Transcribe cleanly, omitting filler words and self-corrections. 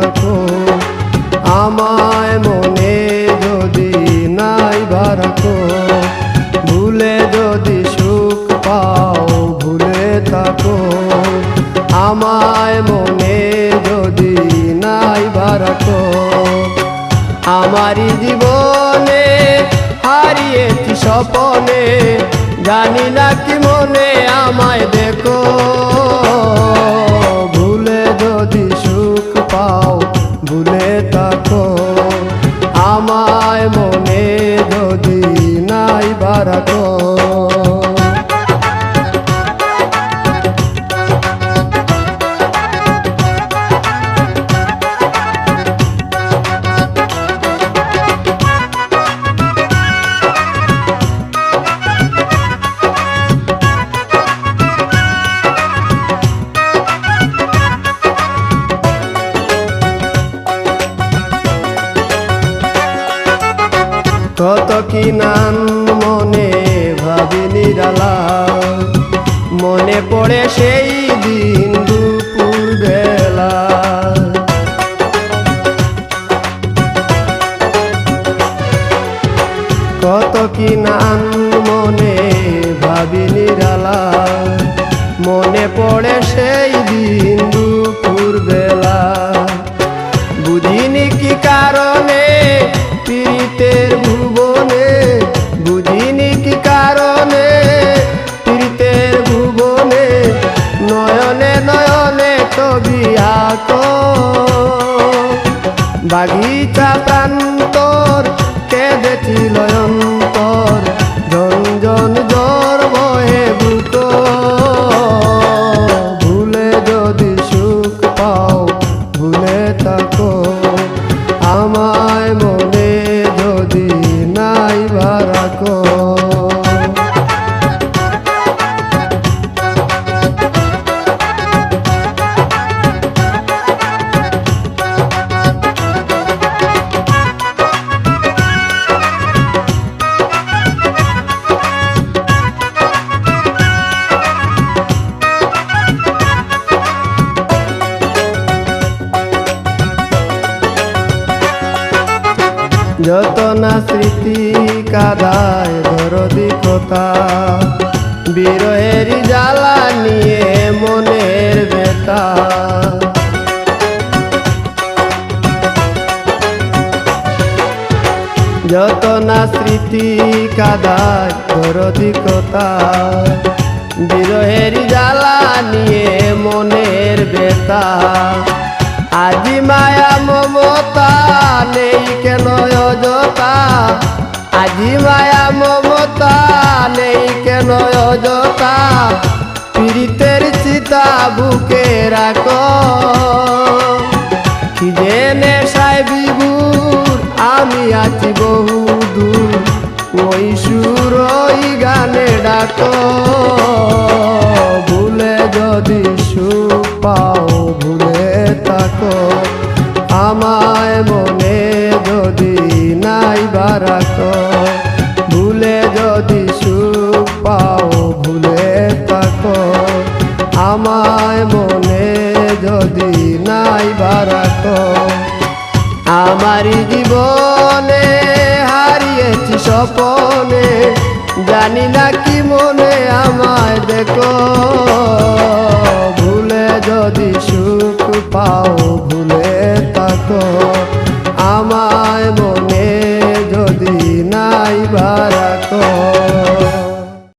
রাখো, আমায় মনে যদি নাইবা রাখো, ভুলে যদি সুখ পাও ভুলে থাকো, আমায় মনে যদি নাইবা রাখো। আমারই জীবনে হারিয়েছি স্বপনে, জানি না কি মনে আমায় দেখো, ভুলে যদি সুখ পাও ভুলে থাকো, আমায় মনে যদি নাইবা রাখো। কত কি নাম মনে ভাবি নিরালা, মনে পড়ে সেই দিন দুপুর বেলা। কত কি নাম মনে ভাবি নিরালা, মনে পড়ে সেই দিন দুপুর বেলা। বুঝিনি কি কারণে পীড়িতের ভুবনে, বুঝিনি কি কারণে পীড়িতের ভুবনে, নয়নে নয়নে ছবি আঁকো, বাগিচা প্রান্তর কেঁদেছিল অন্তর, ঝনঝন জ্বর বহে বুটো, ভুলে যদি সুখ পাও ভুলে থাকো, আমায় মনে যদি নাইবা রাখো। যত না স্মৃতি কাদায় দরদি কথা, বিরহের জ্বালা নিয়ে মনের ব্যথা। যত না স্মৃতি কাদায় দরদি কথা, বিরহের জ্বালা নিয়ে মনের ব্যথা। আজি মায়া মমতা নেই কেন অযথা, আজি মায়া মমতা নেই কেন অযথা, পীড়িতের চিতা বুকে রাখো, কি যে নেশায় বিভোর আমি আছি বহু দূর, ওই সুর ওই গানে ডাকো, ভুলে যদি সুখ পাও ভুলে থাকো, আমায় মনে যদি নাইবা রাখো, ভুলে যদি সুখ পাও ভুলে থাকো, আমায় মনে যদি নাইবা রাখো। আমারই জীবনে হারিয়েছি স্বপনে, জানি না কি মনে আমায় দেখো, ভুলে যদি সুখ পাও